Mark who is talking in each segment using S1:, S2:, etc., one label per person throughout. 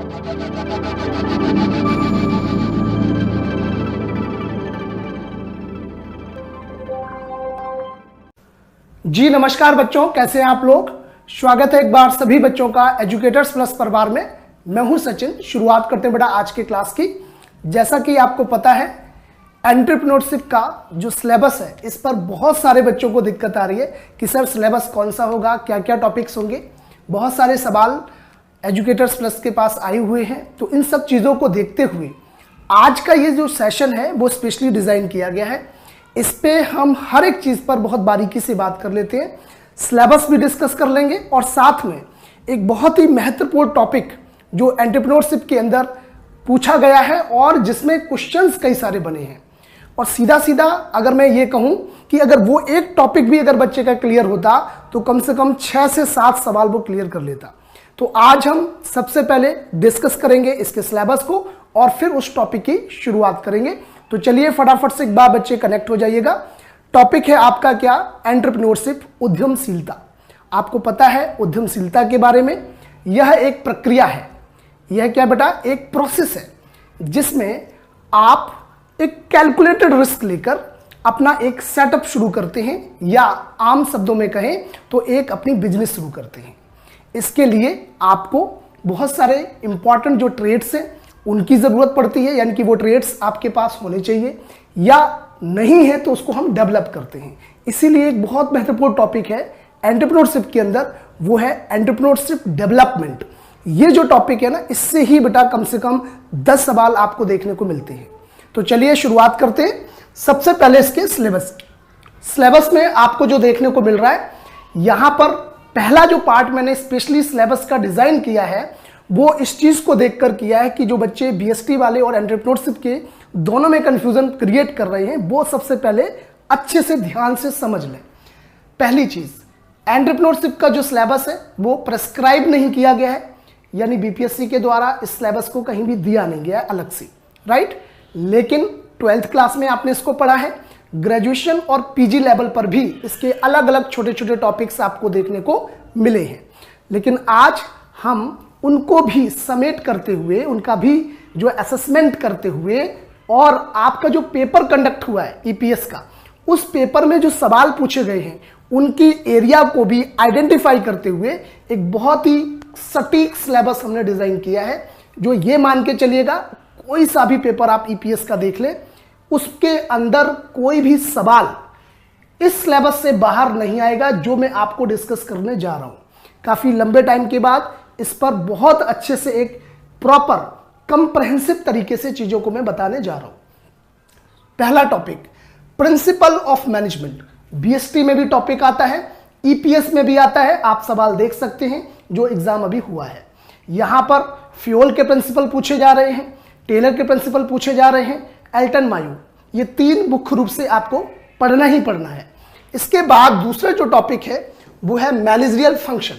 S1: जी नमस्कार बच्चों, कैसे हैं आप लोग। स्वागत है एक बार सभी बच्चों का एजुकेटर्स प्लस परिवार में। मैं हूं सचिन। शुरुआत करते हैं बेटा आज के क्लास की। जैसा कि आपको पता है, एंटरप्रेन्योरशिप का जो सिलेबस है, इस पर बहुत सारे बच्चों को दिक्कत आ रही है कि सर सिलेबस कौन सा होगा, क्या क्या टॉपिक्स होंगे। बहुत सारे सवाल एजुकेटर्स प्लस के पास आए हुए हैं। तो इन सब चीज़ों को देखते हुए आज का ये जो सेशन है वो स्पेशली डिज़ाइन किया गया है। इस पे हम हर एक चीज़ पर बहुत बारीकी से बात कर लेते हैं, सिलेबस भी डिस्कस कर लेंगे और साथ में एक बहुत ही महत्वपूर्ण टॉपिक जो एंटरप्रेन्योरशिप के अंदर पूछा गया है और जिसमें क्वेश्चंस कई सारे बने हैं। और सीधा सीधा अगर मैं ये कहूँ कि अगर वो एक टॉपिक भी अगर बच्चे का क्लियर होता तो कम से कम 6 से 7 सवाल वो क्लियर कर लेता। तो आज हम सबसे पहले डिस्कस करेंगे इसके सिलेबस को और फिर उस टॉपिक की शुरुआत करेंगे। तो चलिए फटाफट से एक बार बच्चे कनेक्ट हो जाइएगा। टॉपिक है आपका क्या, एंटरप्रेन्योरशिप, उद्यमशीलता। आपको पता है उद्यमशीलता के बारे में, यह एक प्रक्रिया है। यह क्या बेटा, एक प्रोसेस है जिसमें आप एक कैलकुलेटेड रिस्क लेकर अपना एक सेटअप शुरू करते हैं, या आम शब्दों में कहें तो एक अपनी बिजनेस शुरू करते हैं। इसके लिए आपको बहुत सारे इंपॉर्टेंट जो ट्रेड्स हैं उनकी ज़रूरत पड़ती है, यानी कि वो ट्रेड्स आपके पास होने चाहिए, या नहीं है तो उसको हम डेवलप करते हैं। इसीलिए एक बहुत महत्वपूर्ण टॉपिक है एंटरप्रेन्योरशिप के अंदर, वो है एंटरप्रेन्योरशिप डेवलपमेंट। ये जो टॉपिक है ना, इससे ही बेटा कम से कम 10 सवाल आपको देखने को मिलते हैं। तो चलिए शुरुआत करते हैं। सबसे पहले इसके सिलेबस में आपको जो देखने को मिल रहा है, यहां पर पहला जो पार्ट मैंने स्पेशली सिलेबस का डिजाइन किया है वो इस चीज को देखकर किया है कि जो बच्चे बीएसटी वाले और एंटरप्रेन्योरशिप के दोनों में कंफ्यूजन क्रिएट कर रहे हैं वो सबसे पहले अच्छे से ध्यान से समझ लें। पहली चीज, एंटरप्रेन्योरशिप का जो सिलेबस है वो प्रेस्क्राइब नहीं किया गया है, यानी बीपीएससी के द्वारा इस सिलेबस को कहीं भी दिया नहीं गया है अलग से, राइट। लेकिन 12th क्लास में आपने इसको पढ़ा है, ग्रेजुएशन और पीजी लेवल पर भी इसके अलग अलग छोटे छोटे टॉपिक्स आपको देखने को मिले हैं। लेकिन आज हम उनको भी समेट करते हुए, उनका भी जो असेसमेंट करते हुए, और आपका जो पेपर कंडक्ट हुआ है ईपीएस का, उस पेपर में जो सवाल पूछे गए हैं उनकी एरिया को भी आइडेंटिफाई करते हुए एक बहुत ही सटीक सिलेबस हमने डिजाइन किया है। जो ये मान के चलिएगा, कोई सा भी पेपर आप ईपीएस का देख लें, उसके अंदर कोई भी सवाल इस सिलेबस से बाहर नहीं आएगा जो मैं आपको डिस्कस करने जा रहा हूं। काफी लंबे टाइम के बाद इस पर बहुत अच्छे से एक प्रॉपर कंप्रहेंसिव तरीके से चीजों को मैं बताने जा रहा हूं। पहला topic, principle of management. BST में भी टॉपिक आता है, ईपीएस में भी आता है। आप सवाल देख सकते हैं जो एग्जाम अभी हुआ है। यहां पर फ्यूल के प्रिंसिपल पूछे जा रहे हैं, टेलर के प्रिंसिपल पूछे जा रहे हैं, एल्टन मायू। ये 3 मुख्य रूप से आपको पढ़ना ही पढ़ना है। इसके बाद दूसरा जो टॉपिक है वो है मैनेजरियल फंक्शन,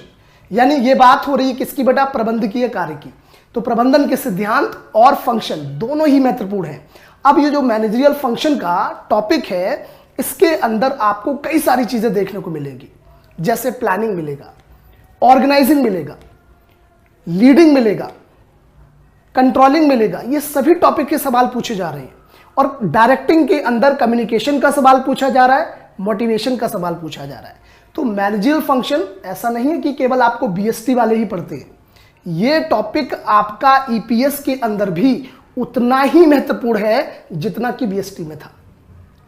S1: यानी ये बात हो रही है किसकी बेटा, प्रबंधकीय कार्य की। तो प्रबंधन के सिद्धांत और फंक्शन दोनों ही महत्वपूर्ण हैं। अब ये जो मैनेजरियल फंक्शन का टॉपिक है, इसके अंदर आपको कई सारी चीजें देखने को मिलेंगी, जैसे प्लानिंग मिलेगा, ऑर्गेनाइजिंग मिलेगा, लीडिंग मिलेगा, कंट्रोलिंग मिलेगा। ये सभी टॉपिक के सवाल पूछे जा रहे हैं। और डायरेक्टिंग के अंदर कम्युनिकेशन का सवाल पूछा जा रहा है, मोटिवेशन का सवाल पूछा जा रहा है। तो मैनेजरियल फंक्शन ऐसा नहीं है कि केवल आपको बीएसटी वाले ही पढ़ते हैं। ये टॉपिक आपका ईपीएस के अंदर भी उतना ही महत्वपूर्ण है जितना कि बीएसटी में था।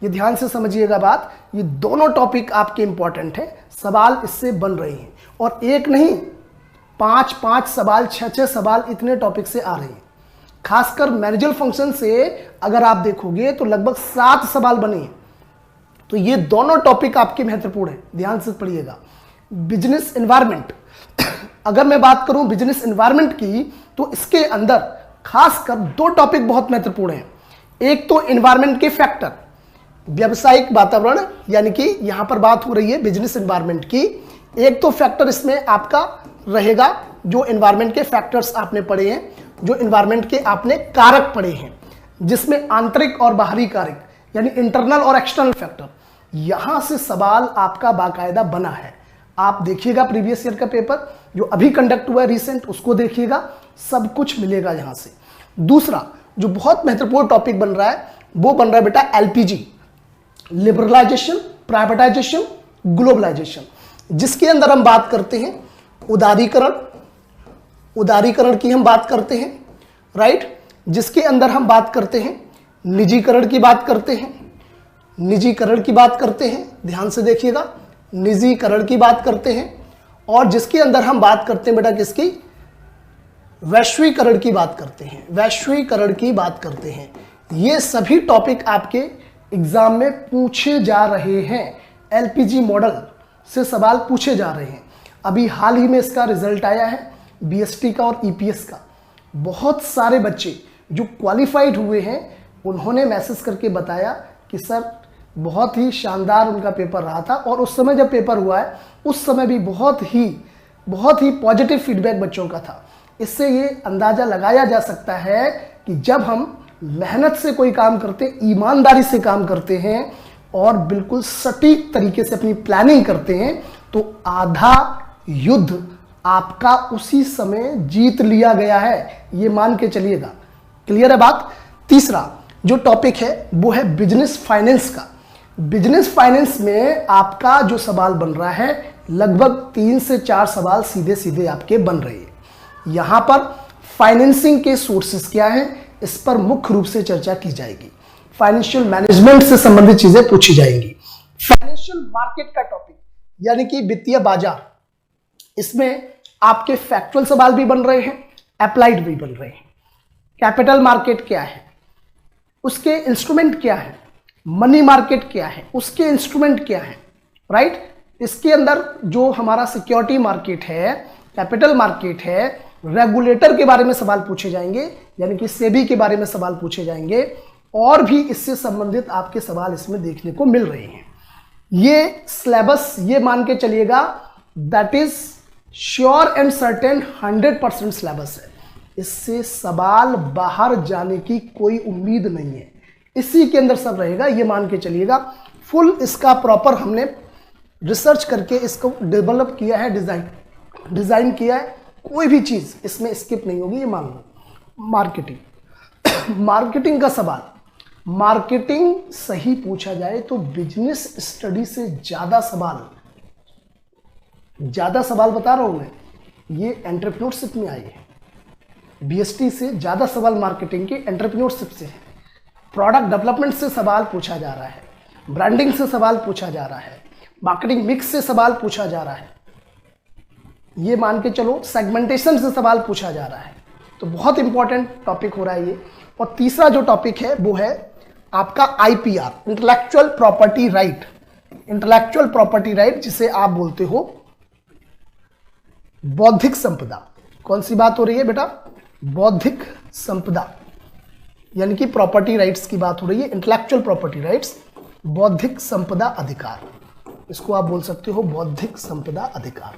S1: ये ध्यान से समझिएगा बात। ये दोनों टॉपिक आपके इंपॉर्टेंट है, सवाल इससे बन रहे हैं। और एक नहीं, 5-5 सवाल, 6-6 सवाल इतने टॉपिक से आ रहे हैं। खासकर मैनेजरियल फंक्शन से अगर आप देखोगे तो लगभग 7 सवाल बने हैं। तो ये दोनों टॉपिक आपके महत्वपूर्ण है, ध्यान से पढ़िएगा। बिजनेस एनवायरनमेंट, अगर मैं बात करूं बिजनेस एनवायरनमेंट की, तो इसके अंदर खासकर 2 टॉपिक बहुत महत्वपूर्ण हैं। एक तो एनवायरनमेंट के फैक्टर, व्यावसायिक वातावरण, यानी कि यहां पर बात हो रही है बिजनेस एनवायरनमेंट की। एक तो फैक्टर इसमें आपका रहेगा, जो एनवायरनमेंट के फैक्टर्स आपने पढ़े हैं, जो एनवायरनमेंट के आपने कारक पढ़े हैं, जिसमें आंतरिक और बाहरी कारक यानी इंटरनल और एक्सटर्नल फैक्टर, यहां से सवाल आपका बाकायदा बना है। आप देखिएगा प्रीवियस ईयर का पेपर जो अभी कंडक्ट हुआ है रिसेंट, उसको देखिएगा, सब कुछ मिलेगा यहां से। दूसरा जो बहुत महत्वपूर्ण टॉपिक बन रहा है वो बन रहा है बेटा एलपीजी, लिबरलाइजेशन, प्राइवेटाइजेशन, ग्लोबलाइजेशन, जिसके अंदर हम बात करते हैं उदारीकरण की हम बात करते हैं, राइट, जिसके अंदर हम बात करते हैं निजीकरण की बात करते हैं, ध्यान से देखिएगा, निजीकरण की बात करते हैं, और जिसके अंदर हम बात करते हैं बेटा किसकी, वैश्वीकरण की बात करते हैं। ये सभी टॉपिक आपके एग्जाम में पूछे जा रहे हैं, एलपीजी मॉडल से सवाल पूछे जा रहे हैं। अभी हाल ही में इसका रिजल्ट आया है बीएसटी का और ईपीएस का। बहुत सारे बच्चे जो क्वालिफाइड हुए हैं उन्होंने मैसेज करके बताया कि सर बहुत ही शानदार उनका पेपर रहा था, और उस समय जब पेपर हुआ है उस समय भी बहुत ही पॉजिटिव फीडबैक बच्चों का था। इससे ये अंदाजा लगाया जा सकता है कि जब हम मेहनत से कोई काम करते, ईमानदारी से काम करते हैं और बिल्कुल सटीक तरीके से अपनी प्लानिंग करते हैं, तो आधा युद्ध आपका उसी समय जीत लिया गया है, ये मान के चलिएगा। क्लियर है बात। तीसरा जो टॉपिक है वो है बिजनेस फाइनेंस का। बिजनेस फाइनेंस में आपका जो सवाल बन रहा है लगभग 3 से 4 सवाल सीधे सीधे आपके बन रहे हैं। यहां पर फाइनेंसिंग के सोर्सेस क्या हैं, इस पर मुख्य रूप से चर्चा की जाएगी। फाइनेंशियल मैनेजमेंट से संबंधित चीजें पूछी जाएंगी। फाइनेंशियल मार्केट का टॉपिक यानी कि वित्तीय बाजार, इसमें आपके फैक्चुअल सवाल भी बन रहे हैं, अप्लाइड भी बन रहे हैं। कैपिटल मार्केट क्या है, उसके इंस्ट्रूमेंट क्या है, मनी मार्केट क्या है, उसके इंस्ट्रूमेंट क्या है, राइट। इसके अंदर जो हमारा सिक्योरिटी मार्केट है, कैपिटल मार्केट है, रेगुलेटर के बारे में सवाल पूछे जाएंगे, यानी कि सेबी के बारे में सवाल पूछे जाएंगे, और भी इससे संबंधित आपके सवाल इसमें देखने को मिल रहे हैं। ये सिलेबस ये मान के चलिएगा that is sure and certain 100% syllabus है। इससे सवाल बाहर जाने की कोई उम्मीद नहीं है, इसी के अंदर सब रहेगा, ये मान के चलिएगा। फुल इसका प्रॉपर हमने रिसर्च करके इसको डेवलप किया है, डिजाइन किया है, कोई भी चीज इसमें स्किप नहीं होगी, ये मान लो। मार्केटिंग का सवाल, मार्केटिंग सही पूछा जाए तो बिजनेस स्टडी से ज्यादा सवाल बता रहा हूं मैं, ये एंटरप्रेन्योरशिप में आई है। बीएसटी से ज्यादा सवाल मार्केटिंग के एंटरप्रेन्योरशिप से है। प्रोडक्ट डेवलपमेंट से सवाल पूछा जा रहा है, ब्रांडिंग से सवाल पूछा जा रहा है, मार्केटिंग मिक्स से सवाल पूछा जा रहा है, ये मान के चलो सेगमेंटेशन से सवाल पूछा जा रहा है। तो बहुत इंपॉर्टेंट टॉपिक हो रहा है ये। और तीसरा जो टॉपिक है वो है आपका आईपीआर, इंटेलेक्चुअल प्रॉपर्टी राइट, जिसे आप बोलते हो बौद्धिक संपदा। कौन सी बात हो रही है बेटा, बौद्धिक संपदा, यानी कि प्रॉपर्टी राइट्स की बात हो रही है। इंटेलेक्चुअल प्रॉपर्टी राइट्स, बौद्धिक संपदा अधिकार, इसको आप बोल सकते हो बौद्धिक संपदा अधिकार।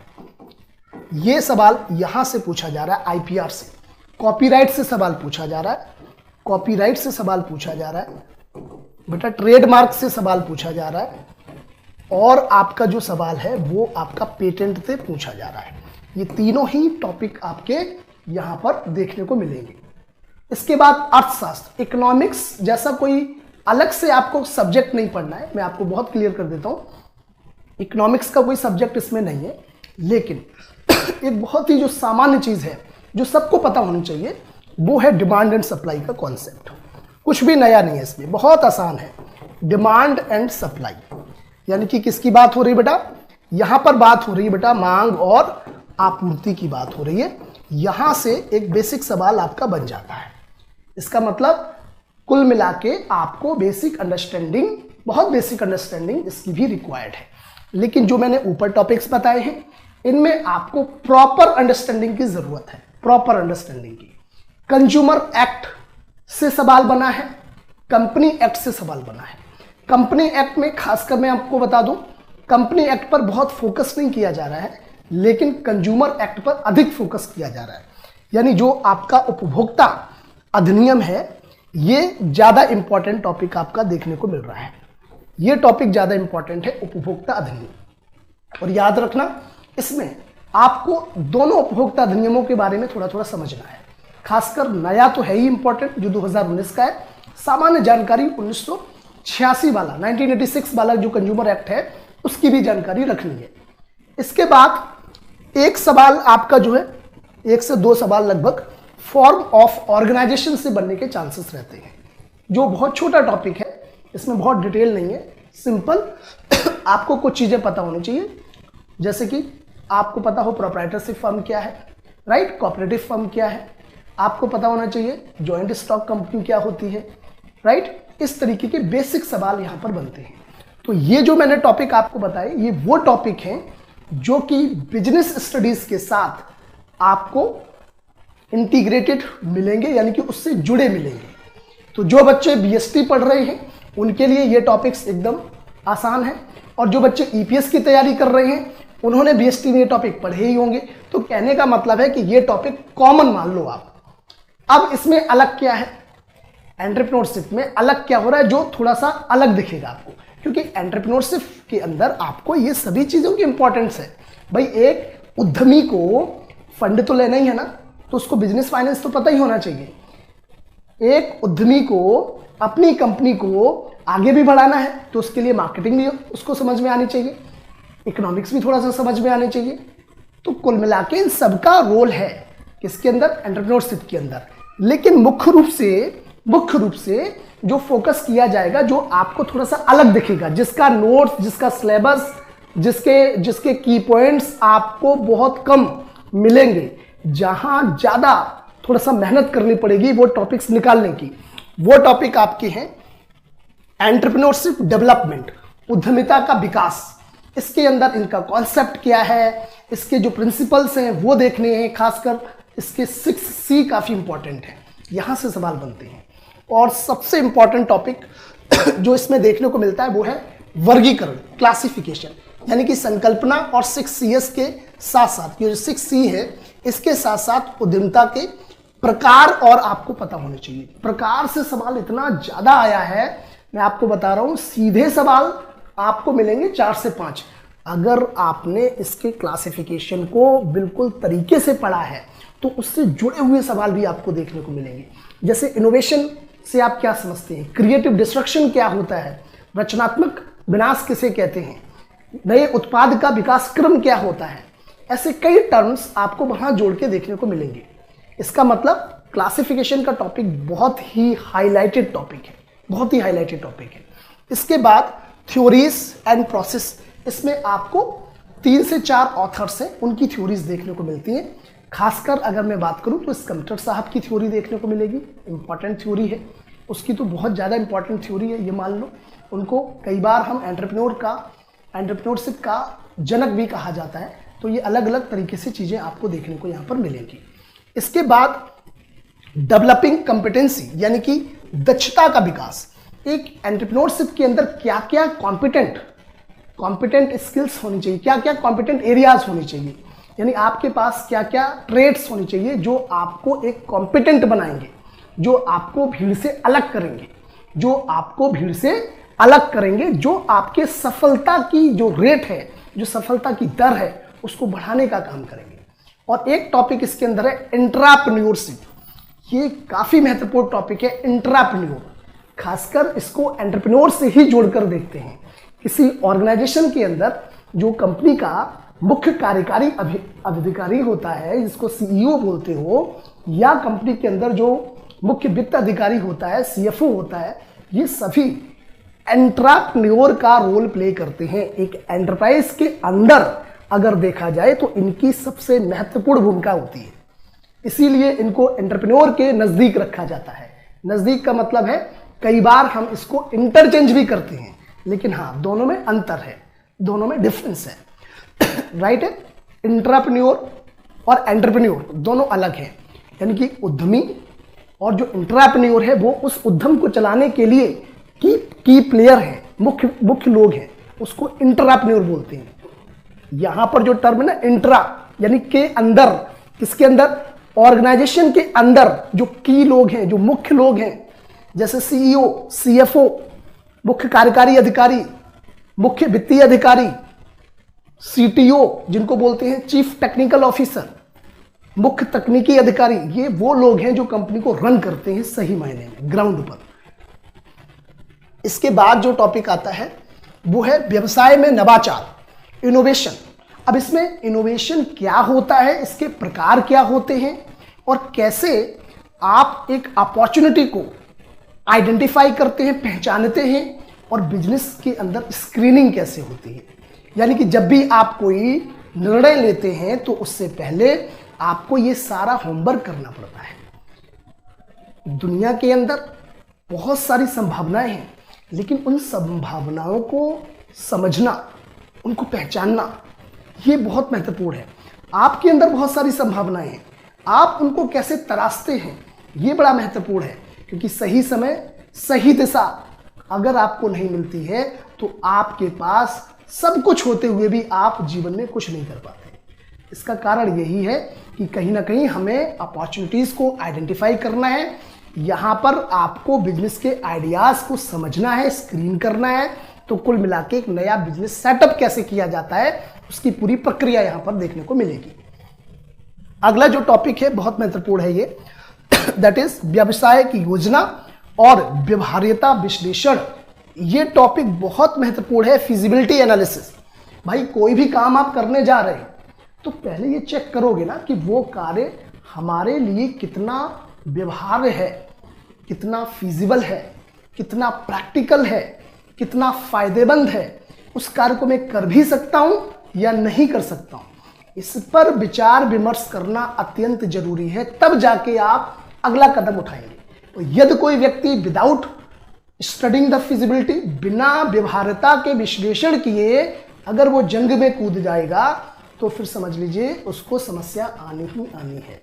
S1: ये सवाल यहां से पूछा जा रहा है आईपीआर से। कॉपीराइट से सवाल पूछा जा रहा है, बेटा ट्रेडमार्क से सवाल पूछा जा रहा है, और आपका जो सवाल है वो आपका पेटेंट से पूछा जा रहा है। ये तीनों ही टॉपिक आपके यहां पर देखने को मिलेंगे। इसके बाद अर्थशास्त्र, इकोनॉमिक्स जैसा कोई अलग से आपको सब्जेक्ट नहीं पढ़ना है, मैं आपको बहुत क्लियर कर देता हूं, इकोनॉमिक्स का कोई सब्जेक्ट इसमें नहीं है। लेकिन एक बहुत ही जो सामान्य चीज है जो सबको पता होनी चाहिए वो है डिमांड एंड सप्लाई का कॉन्सेप्ट। कुछ भी नया नहीं है इसमें, बहुत आसान है। डिमांड एंड सप्लाई यानी कि किसकी बात हो रही है बेटा, यहां पर बात हो रही है बेटा मांग और आपूर्ति की बात हो रही है। यहां से एक बेसिक सवाल आपका बन जाता है। इसका मतलब कुल मिला के आपको बेसिक अंडरस्टैंडिंग, बहुत बेसिक अंडरस्टैंडिंग इसकी भी रिक्वायर्ड है। लेकिन जो मैंने ऊपर टॉपिक्स बताए हैं इनमें आपको प्रॉपर अंडरस्टैंडिंग की जरूरत है, प्रॉपर अंडरस्टैंडिंग की। कंज्यूमर एक्ट से सवाल बना है, कंपनी एक्ट से सवाल बना है। कंपनी एक्ट में खासकर मैं आपको बता दूं, कंपनी एक्ट पर बहुत फोकस नहीं किया जा रहा है, लेकिन कंज्यूमर एक्ट पर अधिक फोकस किया जा रहा है। यानी जो आपका उपभोक्ता अधिनियम है ये ज्यादा इंपॉर्टेंट टॉपिक आपका देखने को मिल रहा है। ये टॉपिक ज्यादा इंपॉर्टेंट है, उपभोक्ता अधिनियम। और याद रखना इसमें आपको दोनों उपभोक्ता अधिनियमों के बारे में थोड़ा थोड़ा समझना है। खासकर नया तो है ही इंपॉर्टेंट जो 2019 का है, सामान्य जानकारी 1986 वाला 1986 वाला जो कंज्यूमर एक्ट है उसकी भी जानकारी रखनी है। इसके बाद एक सवाल आपका जो है, 1 से 2 सवाल लगभग फॉर्म ऑफ ऑर्गेनाइजेशन से बनने के चांसेस रहते हैं, जो बहुत छोटा टॉपिक है, इसमें बहुत डिटेल नहीं है, सिंपल आपको कुछ चीजें पता होनी चाहिए, जैसे कि आपको पता हो प्रोप्राइटरशिप फर्म क्या है, राइट, कोऑपरेटिव फर्म क्या है, आपको पता होना चाहिए जॉइंट स्टॉक कंपनी क्या होती है, राइट। इस तरीके के बेसिक सवाल यहां पर बनते हैं। तो ये जो मैंने टॉपिक आपको बताए ये वो टॉपिक हैं जो कि बिजनेस स्टडीज के साथ आपको इंटीग्रेटेड मिलेंगे, यानी कि उससे जुड़े मिलेंगे। तो जो बच्चे बीएसटी पढ़ रहे हैं उनके लिए ये टॉपिक्स एकदम आसान है, और जो बच्चे ईपीएस की तैयारी कर रहे हैं उन्होंने बीएसटी में ये टॉपिक पढ़े ही होंगे। तो कहने का मतलब है कि ये टॉपिक कॉमन मान लो आप। अब इसमें अलग क्या है, एंटरप्रेन्योरशिप में अलग क्या हो रहा है जो थोड़ा सा अलग दिखेगा आपको, क्योंकि एंटरप्रेन्योरशिप के अंदर आपको ये सभी चीजों की इंपॉर्टेंस है। भाई एक उद्यमी को फंड तो लेना ही है ना, तो उसको बिजनेस फाइनेंस तो पता ही होना चाहिए। एक उद्यमी को अपनी कंपनी को आगे भी बढ़ाना है तो उसके लिए मार्केटिंग भी उसको समझ में आनी चाहिए, इकोनॉमिक्स भी थोड़ा सा समझ में आने चाहिए। तो कुल मिला के इन सबका रोल है किसके अंदर, एंटरप्रेन्योरशिप के अंदर। लेकिन मुख्य रूप से जो फोकस किया जाएगा, जो आपको थोड़ा सा अलग दिखेगा, जिसका नोट्स, जिसका सिलेबस, जिसके की पॉइंट्स आपको बहुत कम मिलेंगे, जहां ज्यादा थोड़ा सा मेहनत करनी पड़ेगी वो टॉपिक्स निकालने की, वो टॉपिक आपके हैं एंटरप्रेन्योरशिप डेवलपमेंट, उद्यमिता का विकास। इसके अंदर इनका कॉन्सेप्ट क्या है, इसके जो प्रिंसिपल्स हैं वो देखने हैं, खासकर इसके 6C काफी इंपॉर्टेंट है, यहां से सवाल बनते हैं। और सबसे इंपॉर्टेंट टॉपिक जो इसमें देखने को मिलता है वो है वर्गीकरण, क्लासिफिकेशन, यानी कि संकल्पना और 6Cs के साथ साथ ये जो 6C है इसके साथ साथ उद्यमिता के प्रकार और आपको पता होने चाहिए। प्रकार से सवाल इतना ज्यादा आया है, मैं आपको बता रहा हूं, सीधे सवाल आपको मिलेंगे 4 से 5। अगर आपने इसके क्लासिफिकेशन को बिल्कुल तरीके से पढ़ा है तो उससे जुड़े हुए सवाल भी आपको देखने को मिलेंगे। जैसे इनोवेशन से आप क्या समझते हैं, क्रिएटिव डिस्ट्रक्शन क्या होता है, रचनात्मक विनाश किसे कहते हैं, नए उत्पाद का विकास क्रम क्या होता है, ऐसे कई टर्म्स आपको वहां जोड़ के देखने को मिलेंगे। इसका मतलब क्लासिफिकेशन का टॉपिक बहुत ही हाईलाइटेड टॉपिक है, बहुत ही हाईलाइटेड टॉपिक है। इसके बाद थ्योरीज एंड प्रोसेस, इसमें आपको 3 से 4 ऑथर्स हैं, उनकी थ्योरीज देखने को मिलती हैं। खासकर अगर मैं बात करूं तो स्कम्टर साहब की थ्योरी देखने को मिलेगी, इंपॉर्टेंट थ्योरी है, उसकी तो बहुत ज़्यादा इंपॉर्टेंट थ्योरी है, ये मान लो। उनको कई बार हम एंटरप्रेन्योरशिप का जनक भी कहा जाता है। तो ये अलग अलग तरीके से चीज़ें आपको देखने को यहाँ पर मिलेंगी। इसके बाद डेवलपिंग कॉम्पिटेंसी, यानी कि दक्षता का विकास। एक एंटरप्रेन्योरशिप के अंदर क्या क्या कॉम्पिटेंट स्किल्स होनी चाहिए, क्या क्या कॉम्पिटेंट एरियाज होनी चाहिए, यानी आपके पास क्या क्या ट्रेड्स होनी चाहिए जो आपको एक कॉम्पिटेंट बनाएंगे, जो आपको भीड़ से अलग करेंगे, जो आपके सफलता की जो रेट है, जो सफलता की दर है उसको बढ़ाने का काम करेंगे। और एक टॉपिक इसके अंदर है एंटरप्रेन्योरशिप, ये काफी महत्वपूर्ण टॉपिक है। एंटरप्रेन्योर, खासकर इसको एंटरप्रेन्योर से ही जोड़कर देखते हैं। किसी ऑर्गेनाइजेशन के अंदर जो कंपनी का मुख्य कार्यकारी अधिकारी होता है, जिसको सीईओ बोलते हो, या कंपनी के अंदर जो मुख्य वित्त अधिकारी होता है, सीएफओ होता है, ये सभी एंटरप्रेन्योर का रोल प्ले करते हैं। एक एंटरप्राइज के अंदर अगर देखा जाए तो इनकी सबसे महत्वपूर्ण भूमिका होती है, इसीलिए इनको एंटरप्रेन्योर के नजदीक रखा जाता है। नजदीक का मतलब है कई बार हम इसको इंटरचेंज भी करते हैं, लेकिन हाँ, दोनों में अंतर है, दोनों में डिफरेंस है, राइट है। एंटरप्रेन्योर और एंटरप्रेन्योर दोनों अलग हैं, यानी कि उद्यमी और जो एंटरप्रेन्योर है वो उस उद्यम को चलाने के लिए की प्लेयर है, मुख्य लोग हैं, उसको एंटरप्रेन्योर बोलते हैं। यहां पर जो टर्म है ना इंट्रा, यानी के अंदर, किसके अंदर, ऑर्गेनाइजेशन के अंदर जो की लोग हैं, जो मुख्य लोग हैं, जैसे सीईओ, सीएफओ, मुख्य कार्यकारी अधिकारी, मुख्य वित्तीय अधिकारी, CTO जिनको बोलते हैं चीफ टेक्निकल ऑफिसर, मुख्य तकनीकी अधिकारी, ये वो लोग हैं जो कंपनी को रन करते हैं सही मायने में ग्राउंड पर। इसके बाद जो टॉपिक आता है वो है व्यवसाय में नवाचार, इनोवेशन। अब इसमें इनोवेशन क्या होता है, इसके प्रकार क्या होते हैं और कैसे आप एक अपॉर्चुनिटी को आइडेंटिफाई करते हैं, पहचानते हैं, और बिजनेस के अंदर स्क्रीनिंग कैसे होती है। यानी कि जब भी आप कोई निर्णय लेते हैं तो उससे पहले आपको ये सारा होमवर्क करना पड़ता है। दुनिया के अंदर बहुत सारी संभावनाएं हैं, लेकिन उन संभावनाओं को समझना, उनको पहचानना, ये बहुत महत्वपूर्ण है। आपके अंदर बहुत सारी संभावनाएं हैं, आप उनको कैसे तराशते हैं ये बड़ा महत्वपूर्ण है। क्योंकि सही समय, सही दिशा अगर आपको नहीं मिलती है तो आपके पास सब कुछ होते हुए भी आप जीवन में कुछ नहीं कर पाते। इसका कारण यही है कि कहीं ना कहीं हमें अपॉर्चुनिटीज को आइडेंटिफाई करना है। यहाँ पर आपको बिजनेस के आइडियाज को समझना है, स्क्रीन करना है। तो कुल मिला के एक नया बिजनेस सेटअप कैसे किया जाता है उसकी पूरी प्रक्रिया यहाँ पर देखने को मिलेगी। अगला जो टॉपिक है बहुत महत्वपूर्ण है ये, दैट इज व्यवसाय की योजना और व्यवहार्यता विश्लेषण। ये टॉपिक बहुत महत्वपूर्ण है। फिजिबिलिटी एनालिसिस, भाई कोई भी काम आप करने जा रहे हैं तो पहले ये चेक करोगे ना कि वो कार्य हमारे लिए कितना व्यवहार्य है, कितना फिजिबल है, कितना प्रैक्टिकल है, कितना फायदेमंद है। उस कार्य को मैं कर भी सकता हूं या नहीं कर सकता हूं, इस पर विचार विमर्श करना अत्यंत जरूरी है। तब जाके आप अगला कदम उठाएंगे। तो यदि कोई व्यक्ति विदाउट स्टडिंग द फिजिबिलिटी, बिना व्यवहार्यता के विश्लेषण किए अगर वो जंग में कूद जाएगा तो फिर समझ लीजिए उसको समस्या आनी ही आनी है।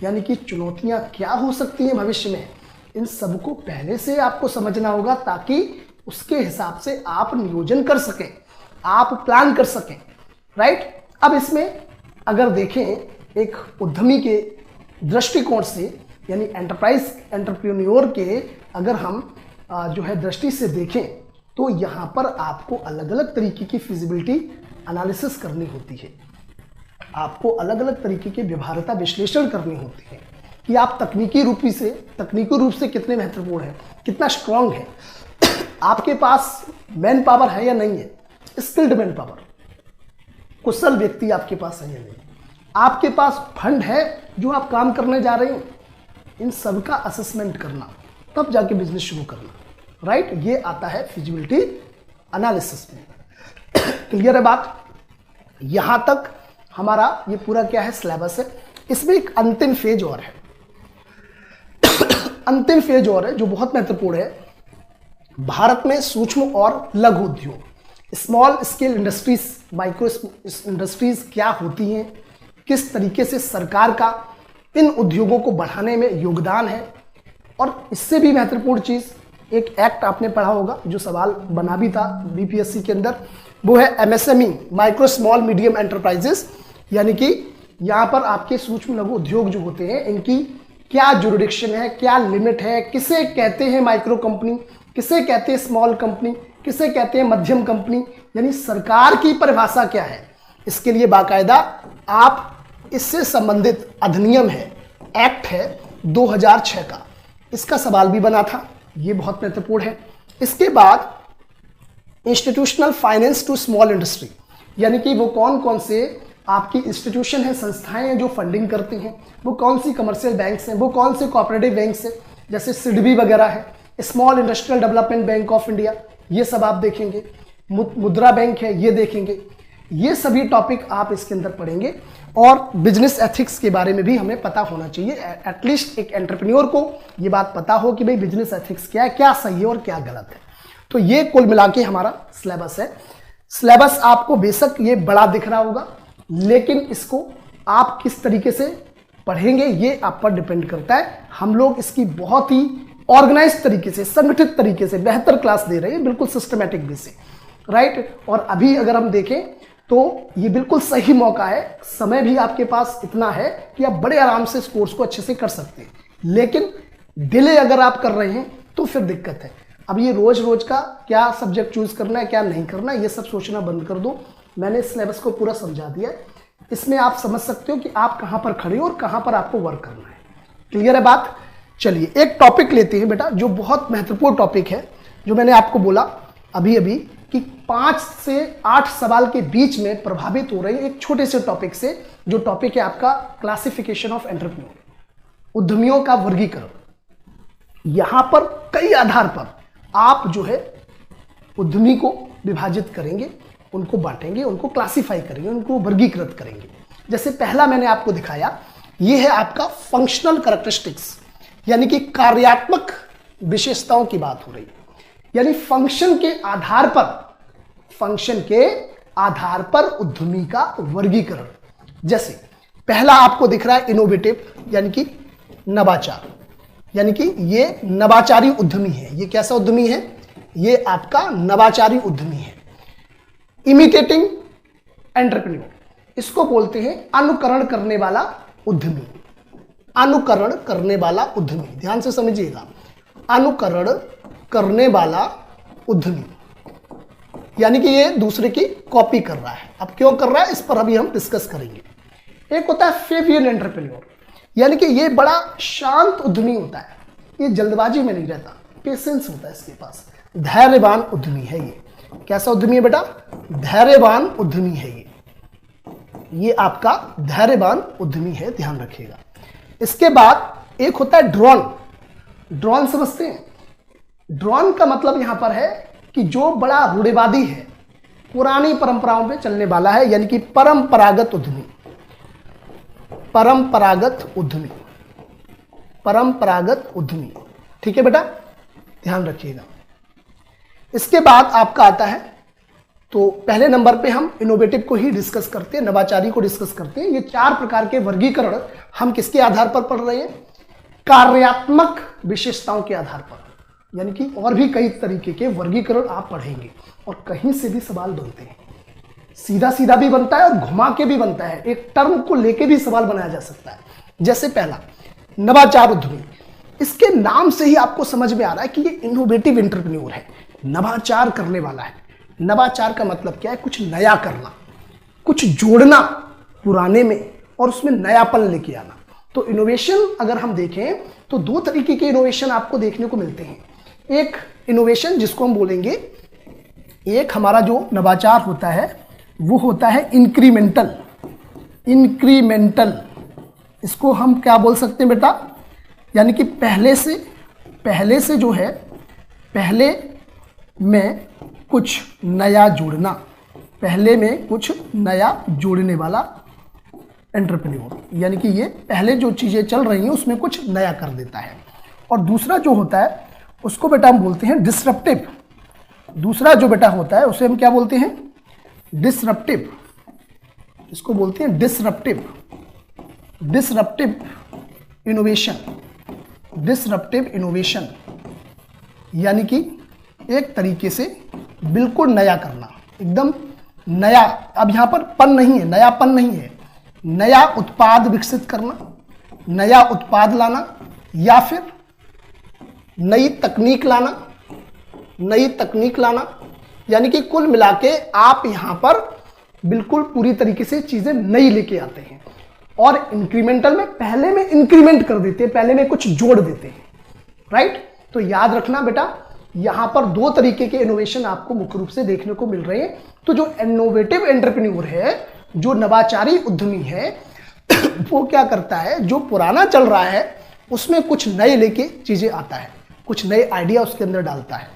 S1: यानी कि चुनौतियां क्या हो सकती हैं भविष्य में, इन सबको पहले से आपको समझना होगा ताकि उसके हिसाब से आप नियोजन कर सकें, आप प्लान कर सकें, राइट। अब इसमें अगर देखें एक उद्यमी के दृष्टिकोण से, यानी एंटरप्रेन्योर के अगर हम जो है दृष्टि से देखें तो यहाँ पर आपको अलग अलग तरीके की फिजिबिलिटी एनालिसिस करनी होती है। आपको अलग अलग तरीके के व्यवहार्यता विश्लेषण करनी होती है कि आप तकनीकी रूप से कितने महत्वपूर्ण है, कितना स्ट्रांग है, आपके पास मैन पावर है या नहीं है, स्किल्ड मैन पावर, कुशल व्यक्ति आपके पास है या नहीं, आपके पास फंड है जो आप काम करने जा रहे हैं। इन सब का असेसमेंट करना, तब जाके बिजनेस शुरू करना, राइट। ये आता है फिजिबिलिटी एनालिसिस में। क्लियर है बात। यहां तक हमारा ये पूरा क्या है, सिलेबस है। इसमें एक अंतिम फेज और है अंतिम फेज और है जो बहुत महत्वपूर्ण है। भारत में सूक्ष्म और लघु उद्योग, small scale industries, micro industries क्या होती हैं, किस तरीके से सरकार का इन उद्योगों को बढ़ाने में योगदान है। और इससे भी महत्वपूर्ण चीज, एक एक्ट आपने पढ़ा होगा जो सवाल बना भी था बीपीएससी के अंदर, वो है MSME, micro small medium enterprises. यानी कि यहाँ पर आपके सूक्ष्म लघु उद्योग जो होते हैं इनकी क्या जुरिडिक्शन है, क्या लिमिट है, किसे कहते हैं माइक्रो कंपनी, किसे कहते हैं स्मॉल कंपनी, किसे कहते हैं मध्यम कंपनी, यानी सरकार की परिभाषा क्या है। इसके लिए बाकायदा आप इससे संबंधित अधिनियम है, एक्ट है 2006 का, इसका सवाल भी बना था, ये बहुत महत्वपूर्ण है। इसके बाद institutional finance to small industry, यानी कि वो कौन कौन से आपकी इंस्टीट्यूशन है, संस्थाएं हैं जो फंडिंग करती हैं, वो कौन सी कमर्शियल बैंक्स हैं, वो कौन से कोऑपरेटिव बैंक्स हैं, जैसे सिडबी वगैरह है, small industrial development bank of India, ये सब आप देखेंगे, मुद्रा बैंक है, ये देखेंगे। ये सभी टॉपिक आप इसके अंदर पढ़ेंगे। और बिजनेस एथिक्स के बारे में भी हमें पता होना चाहिए, एटलीस्ट एक एंटरप्रेन्योर को ये बात पता हो कि भाई बिजनेस एथिक्स क्या है, क्या सही है और क्या गलत है। तो ये कुल मिला के हमारा सिलेबस है। सिलेबस आपको बेशक ये बड़ा दिख रहा होगा, लेकिन इसको आप किस तरीके से पढ़ेंगे ये आप पर डिपेंड करता है। हम लोग इसकी बहुत ही ऑर्गेनाइज तरीके से, संगठित तरीके से बेहतर क्लास दे रहे हैं, बिल्कुल सिस्टमैटिक वे से, राइट। और अभी अगर हम देखें तो ये बिल्कुल सही मौका है, समय भी आपके पास इतना है कि आप बड़े आराम से इस कोर्स को अच्छे से कर सकते हैं। लेकिन डिले अगर आप कर रहे हैं तो फिर दिक्कत है। अब ये रोज रोज का क्या सब्जेक्ट चूज करना है, क्या नहीं करना है, ये सब सोचना बंद कर दो। मैंने सिलेबस को पूरा समझा दिया है। इसमें आप समझ सकते हो कि आप कहां पर खड़े हो और कहां पर आपको वर्क करना है। क्लियर है बात? चलिए एक टॉपिक लेते हैं बेटा, जो बहुत महत्वपूर्ण टॉपिक है, जो मैंने आपको बोला अभी अभी कि 5 से 8 सवाल के बीच में प्रभावित हो रहे हैं एक छोटे से टॉपिक से, जो टॉपिक है आपका क्लासिफिकेशन ऑफ एंटरप्रेन्योर, उद्यमियों का वर्गीकरण। यहां पर कई आधार पर आप जो है उद्यमी को विभाजित करेंगे, उनको बांटेंगे, उनको क्लासिफाई करेंगे, उनको वर्गीकृत करेंगे। जैसे पहला मैंने आपको दिखाया, यह है आपका फंक्शनल कैरेक्टरिस्टिक्स, यानी कि कार्यात्मक विशेषताओं की बात हो रही है। यानी फंक्शन के आधार पर उद्यमी का वर्गीकरण। जैसे पहला आपको दिख रहा है इनोवेटिव, यानी कि नवाचार, यानी कि ये नवाचारी उद्यमी है। ये कैसा उद्यमी है? ये आपका नवाचारी उद्यमी है। इमिटेटिंग एंटरप्रेन्योर, इसको बोलते हैं अनुकरण करने वाला उद्यमी। अनुकरण करने वाला उद्यमी, ध्यान से समझिएगा, अनुकरण करने वाला उद्यमी, यानी कि ये दूसरे की कॉपी कर रहा है। अब क्यों कर रहा है, इस पर अभी हम डिस्कस करेंगे। एक होता है फेवियन एंटरप्रेन्योर, यानी कि ये बड़ा शांत उद्यमी होता है, ये जल्दबाजी में नहीं रहता, पेशेंस होता है इसके पास, धैर्यवान उद्यमी है ये। कैसा उद्यमी है बेटा? धैर्यवान उद्यमी है ये आपका धैर्यवान उद्यमी है, ध्यान रखिएगा। इसके बाद एक होता है ड्रोन। ड्रोन समझते हैं? ड्रोन का मतलब यहां पर है कि जो बड़ा रूढ़िवादी है, पुरानी परंपराओं पे चलने वाला है, यानी कि परंपरागत उद्यमी। परंपरागत उद्यमी, परंपरागत उद्यमी, ठीक है बेटा, ध्यान रखिएगा। इसके बाद आपका आता है, तो पहले नंबर पे हम इनोवेटिव को ही डिस्कस करते हैं, नवाचारी को डिस्कस करते हैं। ये 4 प्रकार के वर्गीकरण हम किसके आधार पर पढ़ रहे हैं? कार्यात्मक विशेषताओं के आधार पर, यानी कि और भी कई तरीके के वर्गीकरण आप पढ़ेंगे और कहीं से भी सवाल बनते हैं। सीधा सीधा भी बनता है और घुमा के भी बनता है, एक टर्म को लेके भी सवाल बनाया जा सकता है। जैसे पहला नवाचार उद्यमी, इसके नाम से ही आपको समझ में आ रहा है कि ये इनोवेटिव एंटरप्रेन्योर है, नवाचार करने वाला है। नवाचार का मतलब क्या है? कुछ नया करना, कुछ जोड़ना पुराने में और उसमें नयापन लेके आना। तो इनोवेशन अगर हम देखें तो 2 तरीके के इनोवेशन आपको देखने को मिलते हैं। एक इनोवेशन जिसको हम बोलेंगे, एक हमारा जो नवाचार होता है वो होता है इंक्रीमेंटल। इंक्रीमेंटल, इसको हम क्या बोल सकते हैं बेटा? यानी कि पहले से जो है, पहले में कुछ नया जोड़ना, पहले में कुछ नया जोड़ने वाला एंटरप्रेन्योर, यानी कि ये पहले जो चीजें चल रही हैं उसमें कुछ नया कर देता है। और दूसरा जो होता है उसको बेटा हम बोलते हैं डिसरप्टिव। दूसरा जो बेटा होता है उसे हम क्या बोलते हैं? डिसरप्टिव। इसको बोलते हैं disruptive, disruptive innovation. Disruptive innovation यानी कि एक तरीके से बिल्कुल नया करना, एकदम नया। अब यहां पर पन नहीं है, नयापन नहीं है, नया उत्पाद विकसित करना, नया उत्पाद लाना, या फिर नई तकनीक लाना, नई तकनीक लाना। यानी कि कुल मिला के आप यहां पर बिल्कुल पूरी तरीके से चीजें नई लेके आते हैं। और इंक्रीमेंटल में पहले में इंक्रीमेंट कर देते हैं, पहले में कुछ जोड़ देते हैं, राइट? तो याद रखना बेटा, यहां पर 2 तरीके के इनोवेशन आपको मुख्य रूप से देखने को मिल रहे हैं। तो जो इनोवेटिव एंटरप्रेन्योर है, जो नवाचारी उद्यमी है, वो क्या करता है? जो पुराना चल रहा है उसमें कुछ नए लेके चीजें आता है, कुछ नए आइडिया उसके अंदर डालता है,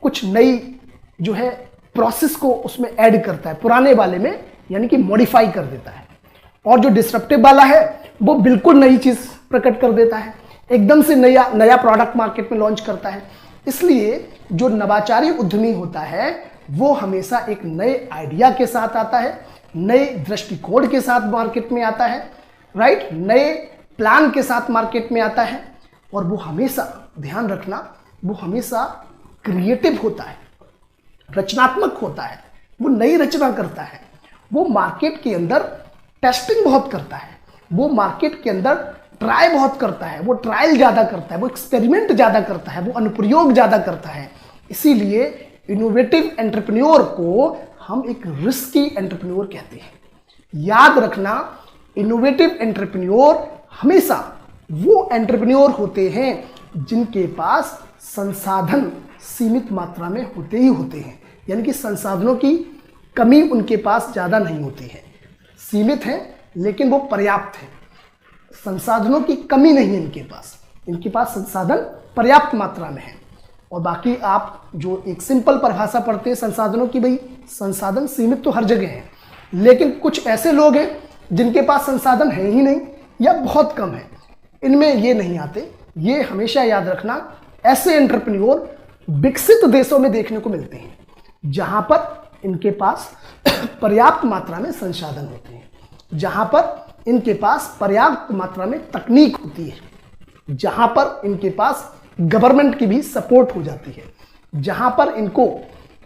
S1: कुछ नई जो है प्रोसेस को उसमें ऐड करता है पुराने वाले में, यानी कि मॉडिफाई कर देता है। और जो डिसरप्टिव वाला है वो बिल्कुल नई चीज प्रकट कर देता है, एकदम से नया प्रोडक्ट मार्केट में लॉन्च करता है। इसलिए जो नवाचारी उद्यमी होता है वो हमेशा एक नए आइडिया के साथ आता है, नए दृष्टिकोण के साथ मार्केट में आता है, राइट? नए प्लान के साथ मार्केट में आता है। और वो हमेशा, ध्यान रखना, वो हमेशा क्रिएटिव होता है, रचनात्मक होता है, वो नई रचना करता है, वो मार्केट के अंदर टेस्टिंग बहुत करता है, वो मार्केट के अंदर ट्राई बहुत करता है, वो ट्रायल ज़्यादा करता है, वो एक्सपेरिमेंट ज़्यादा करता है, वो अनुप्रयोग ज़्यादा करता है। इसीलिए इनोवेटिव एंटरप्रेन्योर को हम एक रिस्की एंटरप्रेन्योर कहते हैं। याद रखना, इनोवेटिव एंटरप्रेन्योर हमेशा वो एंटरप्रेन्योर होते हैं जिनके पास संसाधन सीमित मात्रा में होते ही होते हैं, यानी कि संसाधनों की कमी उनके पास ज़्यादा नहीं होती है। सीमित है लेकिन वो पर्याप्त है। संसाधनों की कमी नहीं है इनके पास संसाधन पर्याप्त मात्रा में है। और बाकी आप जो एक सिंपल परिभाषा पढ़ते हैं संसाधनों की, भाई संसाधन सीमित तो हर जगह है, लेकिन कुछ ऐसे लोग हैं जिनके पास संसाधन है ही नहीं या बहुत कम है, इनमें ये नहीं आते। ये हमेशा याद रखना, ऐसे एंटरप्रेन्योर विकसित देशों में देखने को मिलते हैं जहां पर इनके पास पर्याप्त मात्रा में संसाधन होते हैं, जहां पर इनके पास पर्याप्त मात्रा में तकनीक होती है, जहां पर इनके पास गवर्नमेंट की भी सपोर्ट हो जाती है, जहां पर इनको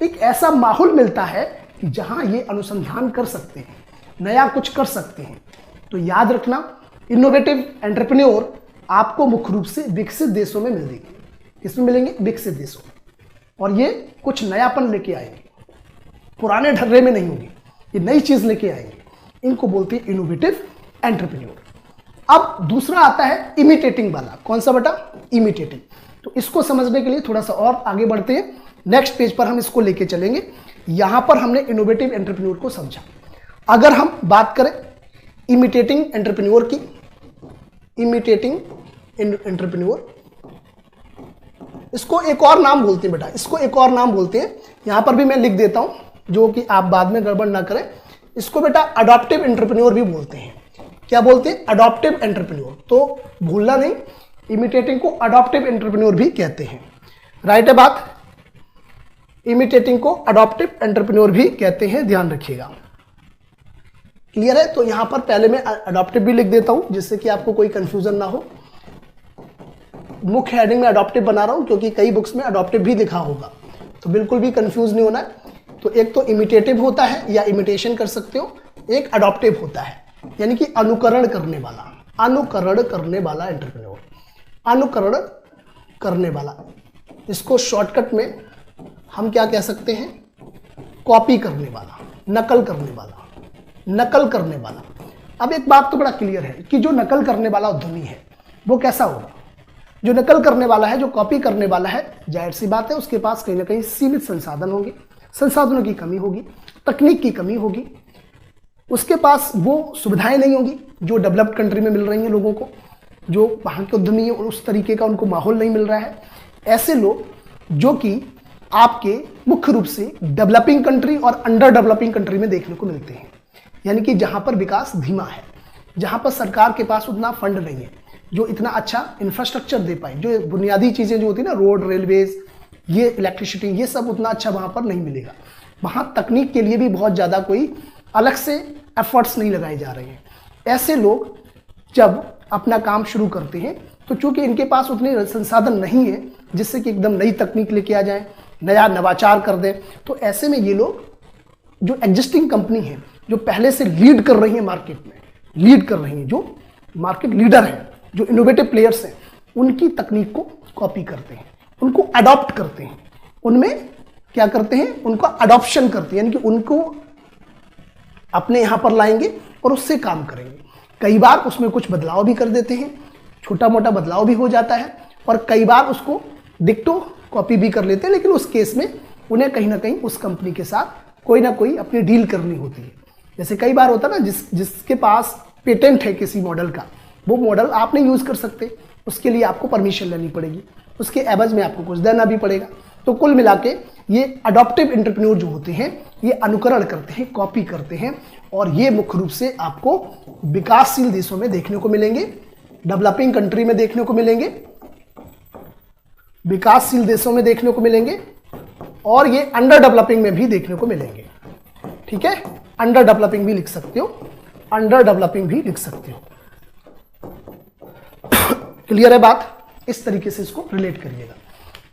S1: एक ऐसा माहौल मिलता है कि जहां ये अनुसंधान कर सकते हैं, नया कुछ कर सकते हैं। तो याद रखना, इनोवेटिव एंटरप्रेन्योर आपको मुख्य रूप से विकसित देशों में मिलेंगे। किसमें मिलेंगे? विकसित देशों में। और ये कुछ नयापन लेके आएंगे, पुराने ढर्रे में नहीं होंगे, ये नई चीज लेके आएंगे। इनको बोलते हैं इनोवेटिव एंटरप्रेन्योर। अब दूसरा आता है इमिटेटिंग वाला। कौन सा बेटा? इमिटेटिंग। तो इसको समझने के लिए थोड़ा सा और आगे बढ़ते हैं, नेक्स्ट पेज पर हम इसको लेके चलेंगे। यहां पर हमने इनोवेटिव एंटरप्रेन्योर को समझा। अगर हम बात करें इमिटेटिंग एंटरप्रेन्योर की, इमिटेटिंग एंटरप्रेन्योर, इसको एक और नाम बोलते हैं बेटा, इसको एक और नाम बोलते हैं। यहां पर भी मैं लिख देता हूं जो कि आप बाद में गड़बड़ ना करें। इसको बेटा अडॉप्टिव एंटरप्रेन्योर भी बोलते हैं। क्या बोलते हैं? Adoptive entrepreneur. तो भूलना नहीं, इमिटेटिंग को अडॉप्टिव एंटरप्रेन्योर भी कहते हैं। राइट है बात? इमिटेटिंग को अडॉप्टिव एंटरप्रेन्योर भी कहते हैं, ध्यान रखिएगा। क्लियर है? तो यहां पर पहले मैं अडॉप्टिव भी लिख देता हूं जिससे कि आपको कोई कंफ्यूजन ना हो। मुख्य हेडिंग में अडॉप्टिव बना रहा हूं क्योंकि कई बुक्स में अडॉप्टिव भी लिखा होगा, तो बिल्कुल भी कंफ्यूज नहीं होना है। तो एक तो इमिटेटिव होता है या इमिटेशन कर सकते हो, एक अडॉप्टिव होता है यानी कि अनुकरण करने वाला, अनुकरण करने वाला एंटरप्रेन्योर, अनुकरण करने वाला। इसको शॉर्टकट में हम क्या कह सकते हैं? कॉपी करने वाला, नकल करने वाला, नकल करने वाला। अब एक बात तो बड़ा क्लियर है कि जो नकल करने वाला उद्यमी है वो कैसा होगा? जो नकल करने वाला है, जो कॉपी करने वाला है, जाहिर सी बात है उसके पास कहीं ना कहीं सीमित संसाधन होंगे, संसाधनों की कमी होगी, तकनीक की कमी होगी, उसके पास वो सुविधाएं नहीं होंगी जो डेवलप्ड कंट्री में मिल रही हैं लोगों को, जो वहाँ के उद्यमी है उस तरीके का उनको माहौल नहीं मिल रहा है। ऐसे लोग जो कि आपके मुख्य रूप से डेवलपिंग कंट्री और अंडर डेवलपिंग कंट्री में देखने को मिलते हैं, यानी कि जहाँ पर विकास धीमा है, जहाँ पर सरकार के पास उतना फंड नहीं है जो इतना अच्छा इंफ्रास्ट्रक्चर दे पाए, जो बुनियादी चीज़ें जो होती है ना, रोड, रेलवेज, ये इलेक्ट्रिसिटी, ये सब उतना अच्छा वहाँ पर नहीं मिलेगा। वहाँ तकनीक के लिए भी बहुत ज़्यादा कोई अलग से एफर्ट्स नहीं लगाए जा रहे हैं। ऐसे लोग जब अपना काम शुरू करते हैं तो चूंकि इनके पास उतने संसाधन नहीं है जिससे कि एकदम नई तकनीक लेके आ जाए, नया नवाचार कर दें, तो ऐसे में ये लोग जो एग्जिस्टिंग कंपनी है, जो पहले से लीड कर रही है मार्केट में, लीड कर रही हैं, जो मार्केट लीडर हैं, जो इनोवेटिव प्लेयर्स हैं, उनकी तकनीक को कॉपी करते हैं, उनको अडॉप्ट करते हैं, उनमें क्या करते हैं? उनका अडॉप्शन करते हैं, यानी कि उनको अपने यहाँ पर लाएंगे और उससे काम करेंगे। कई बार उसमें कुछ बदलाव भी कर देते हैं, छोटा मोटा बदलाव भी हो जाता है, और कई बार उसको डिक्टो कॉपी भी कर लेते हैं, लेकिन उस केस में उन्हें कहीं ना कहीं उस कंपनी के साथ कोई ना कोई अपनी डील करनी होती है। जैसे कई बार होता है ना, जिसके पास पेटेंट है किसी मॉडल का, वो मॉडल आप नहीं यूज़ कर सकते, उसके लिए आपको परमिशन लेनी पड़ेगी, उसके एवज में आपको कुछ देना भी पड़ेगा। तो कुल मिला के ये अडॉप्टिव एंटरप्रेन्योर जो होते हैं ये अनुकरण करते हैं, कॉपी करते हैं, और ये मुख्य रूप से आपको विकासशील देशों में देखने को मिलेंगे, डेवलपिंग कंट्री में देखने को मिलेंगे, विकासशील देशों में देखने को मिलेंगे, और ये अंडर डेवलपिंग में भी देखने को मिलेंगे। ठीक है, अंडर डेवलपिंग भी लिख सकते हो, अंडर डेवलपिंग भी लिख सकते हो। क्लियर है बात? इस तरीके से इसको रिलेट करिएगा।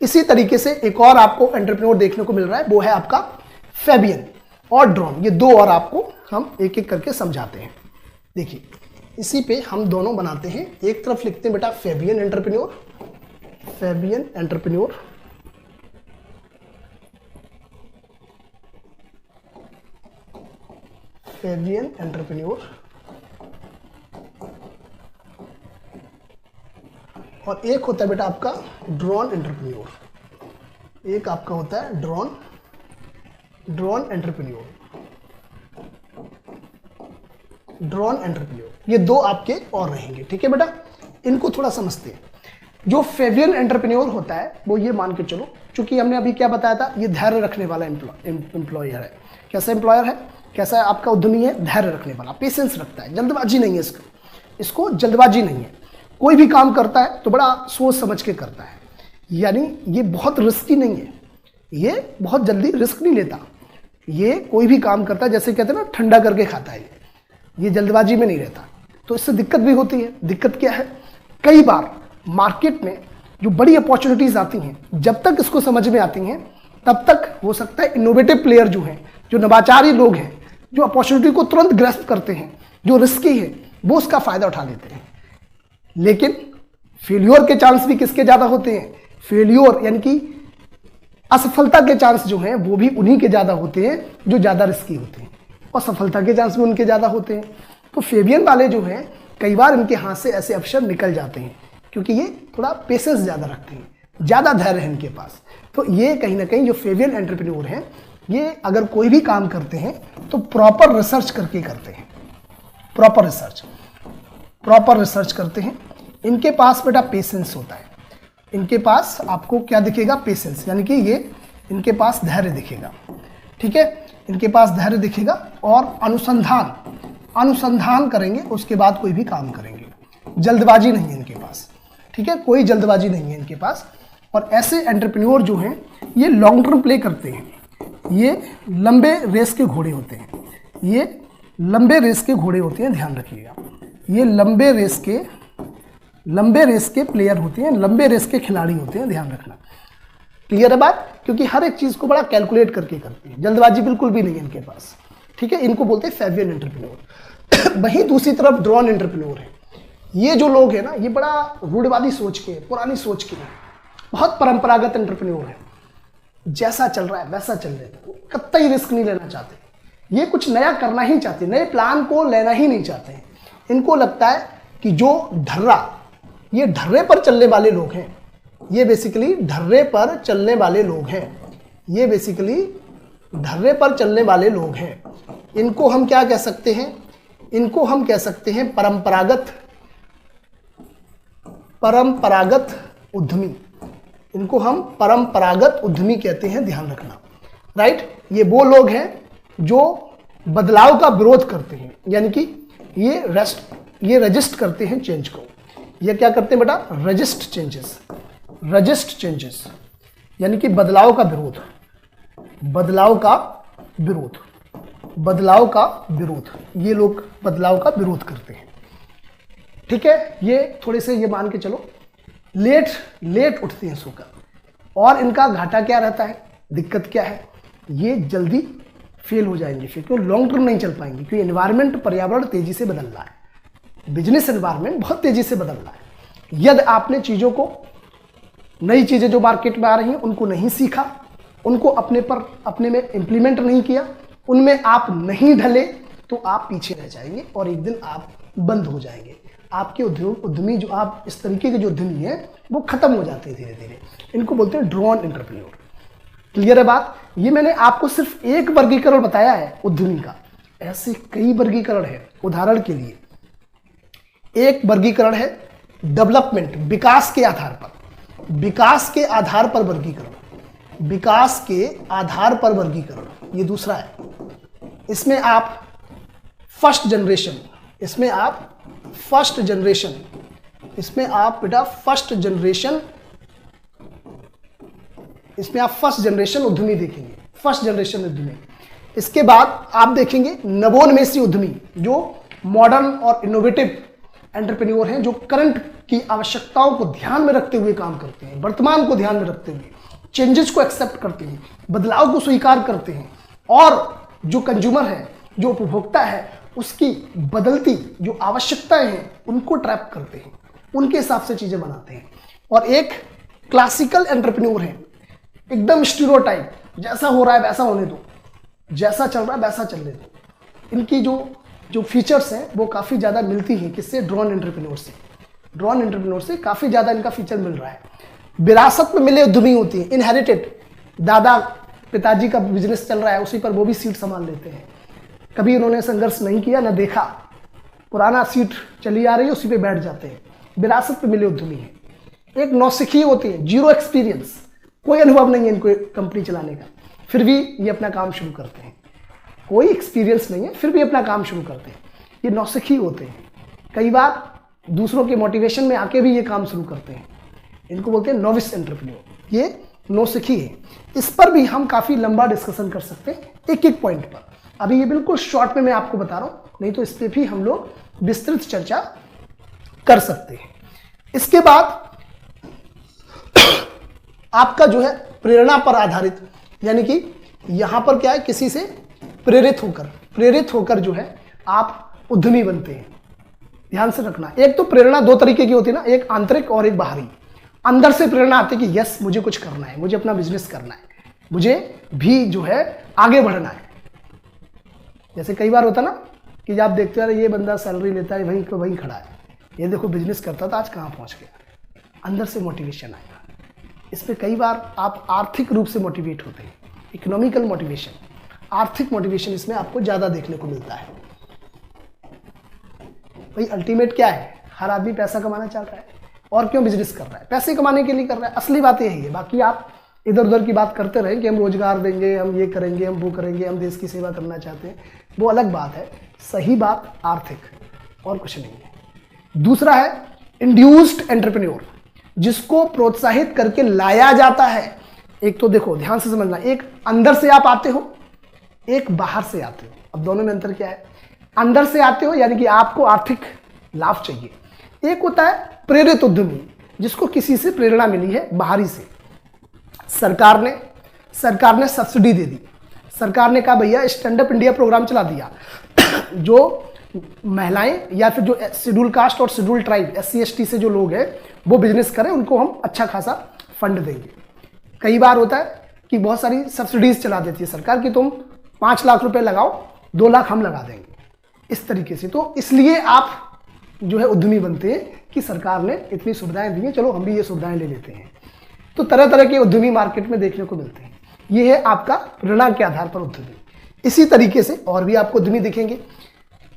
S1: इसी तरीके से एक और आपको एंटरप्रेन्योर देखने को मिल रहा है, वो है आपका फैबियन और ड्रोन। ये दो और आपको हम एक एक करके समझाते हैं। देखिए, इसी पे हम दोनों बनाते हैं। एक तरफ लिखते हैं बेटा Fabian entrepreneur, Fabian entrepreneur, Fabian entrepreneur और एक होता है बेटा आपका ड्रोन एंटरप्रेन्योर। एक आपका होता है ड्रोन एंटरप्रेन्योर। ये दो आपके और रहेंगे, ठीक है बेटा। इनको थोड़ा समझते हैं। जो फेबियन एंटरप्रेन्योर होता है वो ये मान के चलो, क्योंकि हमने अभी क्या बताया था, ये धैर्य रखने वाला एम्प्लॉयर है। कैसा एम्प्लॉयर है, कैसा आपका उद्यमी है, धैर्य रखने वाला, पेशेंस रखता है, जल्दबाजी नहीं है इसको जल्दबाजी नहीं है। कोई भी काम करता है तो बड़ा सोच समझ के करता है, यानी ये बहुत रिस्की नहीं है, ये बहुत जल्दी रिस्क नहीं लेता। ये कोई भी काम करता है, जैसे कहते हैं ना ठंडा करके खाता है, ये जल्दबाजी में नहीं रहता। तो इससे दिक्कत भी होती है। दिक्कत क्या है, कई बार मार्केट में जो बड़ी अपॉर्चुनिटीज आती हैं, जब तक इसको समझ में आती हैं तब तक हो सकता है इनोवेटिव प्लेयर जो हैं, जो नवाचारी लोग हैं, जो अपॉर्चुनिटी को तुरंत ग्रैस्प करते हैं, जो रिस्की है, वो उसका फायदा उठा लेते हैं। लेकिन फेल्योर के चांस भी किसके ज्यादा होते हैं, फेल्योर यानी कि असफलता के चांस जो हैं वो भी उन्हीं के ज्यादा होते हैं जो ज्यादा रिस्की होते हैं, और सफलता के चांस भी उनके ज्यादा होते हैं। तो फेबियन वाले जो हैं कई बार इनके हाथ से ऐसे अवसर निकल जाते हैं, क्योंकि ये थोड़ा पेशेंस ज्यादा रखते हैं, ज्यादा धैर्य है इनके पास। तो ये कहीं ना कहीं जो फेबियन एंटरप्रेन्योर हैं, ये अगर कोई भी काम करते हैं तो प्रॉपर रिसर्च करके करते हैं, प्रॉपर रिसर्च करते हैं। इनके पास बेटा पेशेंस होता है, इनके पास आपको क्या दिखेगा, पेशेंस, यानी कि ये इनके पास धैर्य दिखेगा, ठीक है, इनके पास धैर्य दिखेगा और अनुसंधान करेंगे, उसके बाद कोई भी काम करेंगे। जल्दबाजी नहीं है इनके पास, ठीक है, कोई जल्दबाजी नहीं है इनके पास। और ऐसे एंटरप्रेन्योर जो हैं ये लॉन्ग टर्म प्ले करते हैं, ये लंबे रेस के घोड़े होते हैं, ये लंबे रेस के घोड़े होते हैं, ध्यान रखिएगा। ये लंबे रेस के प्लेयर होते हैं, लंबे रेस के खिलाड़ी होते हैं, ध्यान रखना। क्लियर है बात, क्योंकि हर एक चीज को बड़ा कैलकुलेट करके करते हैं, जल्दबाजी बिल्कुल भी नहीं है इनके पास, ठीक है। इनको बोलते हैं फेबियन एंटरप्रेन्योर। वहीं दूसरी तरफ ड्रोन एंटरप्रेन्योर है। ये जो लोग हैं ना, ये बड़ा रूढ़िवादी सोच के, पुरानी सोच के, बहुत परंपरागत एंटरप्रेन्योर है। जैसा चल रहा है वैसा चल रहे थे, कतई रिस्क नहीं लेना चाहते, ये कुछ नया करना ही चाहते, नए प्लान को लेना ही नहीं चाहते हैं। इनको लगता है कि जो ये ढर्रे पर चलने वाले लोग हैं, ये बेसिकली ढर्रे पर चलने वाले लोग हैं, ये बेसिकली ढर्रे पर चलने वाले लोग हैं। इनको हम क्या कह सकते हैं, इनको हम कह सकते हैं परंपरागत उद्यमी। इनको हम परंपरागत उद्यमी कहते हैं, ध्यान रखना, राइट। ये वो लोग हैं जो बदलाव का विरोध करते हैं, यानी कि ये रजिस्ट करते हैं चेंज को। ये क्या करते हैं बेटा, रजिस्ट चेंजेस, यानी कि बदलाव का विरोध, ये लोग बदलाव का विरोध करते हैं, ठीक है। ये थोड़े से ये मान के चलो लेट उठते हैं सोकर, और इनका घाटा क्या रहता है, दिक्कत क्या है, ये जल्दी फेल हो जाएंगे, फिर क्यों, लॉन्ग टर्म नहीं चल पाएंगे, क्योंकि एनवायरनमेंट, पर्यावरण तेजी से बदल रहा है, बिजनेस एनवायरनमेंट बहुत तेजी से बदल रहा है। यदि आपने चीजों को, नई चीजें जो मार्केट में आ रही हैं उनको नहीं सीखा, उनको अपने में इंप्लीमेंट नहीं किया, उनमें आप नहीं ढले, तो आप पीछे रह जाएंगे और एक दिन आप बंद हो जाएंगे। आपके उद्यमी जो आप इस तरीके के जो उद्यमी हैं वो खत्म हो जाते हैं धीरे धीरे। इनको बोलते हैं ड्रोन एंटरप्रेन्योर। क्लियर है बात। ये मैंने आपको सिर्फ एक वर्गीकरण बताया है उद्यमी का, ऐसे कई वर्गीकरण है। उदाहरण के लिए एक वर्गीकरण है डेवलपमेंट, विकास के आधार पर वर्गीकरण, ये दूसरा है। इसमें आप फर्स्ट जनरेशन उद्यमी देखेंगे, फर्स्ट जनरेशन उद्यमी। इसके बाद आप देखेंगे नवोन्मेषी उद्यमी, जो मॉडर्न और इनोवेटिव एंटरप्रेन्योर हैं, जो करंट की आवश्यकताओं को ध्यान में रखते हुए काम करते हैं, वर्तमान को ध्यान में रखते हुए चेंजेस को एक्सेप्ट करते हैं, बदलाव को स्वीकार करते हैं, और जो कंज्यूमर है, जो उपभोक्ता है, उसकी बदलती जो आवश्यकताएं हैं उनको ट्रैप करते हैं, उनके हिसाब से चीजें बनाते हैं। और एक क्लासिकल एंटरप्रेन्योर है, एकदम स्टीरियोटाइप, जैसा हो रहा है वैसा होने दो, जैसा चल रहा है वैसा चलने दो, इनकी जो फीचर्स हैं वो काफ़ी ज़्यादा मिलती हैं किससे, ड्रोन एंटरप्रेन्योर से। ड्रोन एंटरप्रेन्योर से काफ़ी ज़्यादा इनका फीचर मिल रहा है। विरासत में मिले उद्यमी होती हैं, इनहेरिटेड, दादा पिताजी का बिजनेस चल रहा है उसी पर वो भी सीट संभाल लेते हैं, कभी उन्होंने संघर्ष नहीं किया ना देखा, पुराना सीट चली आ रही है उसी पे बैठ जाते हैं। विरासत में मिले उद्यमी हैं। एक नौसिखिए होती है, जीरो एक्सपीरियंस, कोई अनुभव नहीं है इनको कंपनी चलाने का, फिर भी ये अपना काम शुरू करते हैं। कोई एक्सपीरियंस नहीं है फिर भी अपना काम शुरू करते हैं। ये नौसिखिए होते हैं, कई बार दूसरों के मोटिवेशन में आके भी ये काम शुरू करते हैं। इनको बोलते हैं नोविस एंटरप्रेन्योर। ये नौसिखिए है। इस पर भी हम काफ़ी लंबा डिस्कशन कर सकते हैं एक एक पॉइंट पर। अभी ये बिल्कुल शॉर्ट में मैं आपको बता रहा हूँ, नहीं तो इस पर भी हम लोग विस्तृत चर्चा कर सकते हैं। इसके बाद आपका जो है प्रेरणा पर आधारित, यानी कि यहां पर क्या है, किसी से प्रेरित होकर जो है आप उद्यमी बनते हैं। ध्यान से रखना, एक तो प्रेरणा दो तरीके की होती है ना, एक आंतरिक और एक बाहरी। अंदर से प्रेरणा आती है कि यस मुझे कुछ करना है, मुझे अपना बिजनेस करना है, मुझे भी जो है आगे बढ़ना है। जैसे कई बार होता ना कि आप देखते हो ये बंदा सैलरी लेता है वहीं को वहीं खड़ा है, ये देखो बिजनेस करता था आज कहाँ पहुंच गया। अंदर से मोटिवेशन आएगा। इसमें कई बार आप आर्थिक रूप से मोटिवेट होते हैं, इकोनॉमिकल मोटिवेशन, आर्थिक मोटिवेशन इसमें आपको ज़्यादा देखने को मिलता है। भाई अल्टीमेट क्या है, हर आदमी पैसा कमाना चाह रहा है और क्यों बिजनेस कर रहा है, पैसे कमाने के लिए कर रहा है। असली बात यही है। बाकी आप इधर उधर की बात करते रहें कि हम रोजगार देंगे, हम ये करेंगे, हम वो करेंगे, हम देश की सेवा करना चाहते हैं, वो अलग बात है। सही बात आर्थिक और कुछ नहीं है। दूसरा है इंड्यूस्ड एंटरप्रेन्योर, जिसको प्रोत्साहित करके लाया जाता है। एक तो देखो ध्यान से समझना, एक अंदर से आप आते हो, एक बाहर से आते हो। अब दोनों में अंतर क्या है, अंदर से आते हो यानी कि आपको आर्थिक लाभ चाहिए, एक होता है प्रेरित उद्यमी जिसको किसी से प्रेरणा मिली है बाहरी से। सरकार ने सब्सिडी दे दी, सरकार ने कहा भैया स्टैंड अप इंडिया प्रोग्राम चला दिया, जो महिलाएं या फिर जो शेड्यूल कास्ट और शेड्यूल ट्राइब SC ST से जो लोग हैं वो बिजनेस करें, उनको हम अच्छा खासा फंड देंगे। कई बार होता है कि बहुत सारी सब्सिडीज चला देती है सरकार कि तुम 5 लाख रुपए लगाओ, 2 लाख हम लगा देंगे, इस तरीके से। तो इसलिए आप जो है उद्यमी बनते हैं कि सरकार ने इतनी सुविधाएं दी हैं, चलो हम भी ये सुविधाएं ले लेते हैं। तो तरह तरह के उद्यमी मार्केट में देखने को मिलते हैं। ये है आपका प्रेरणा के आधार पर उद्यमी। इसी तरीके से और भी आपको उद्यमी दिखेंगे।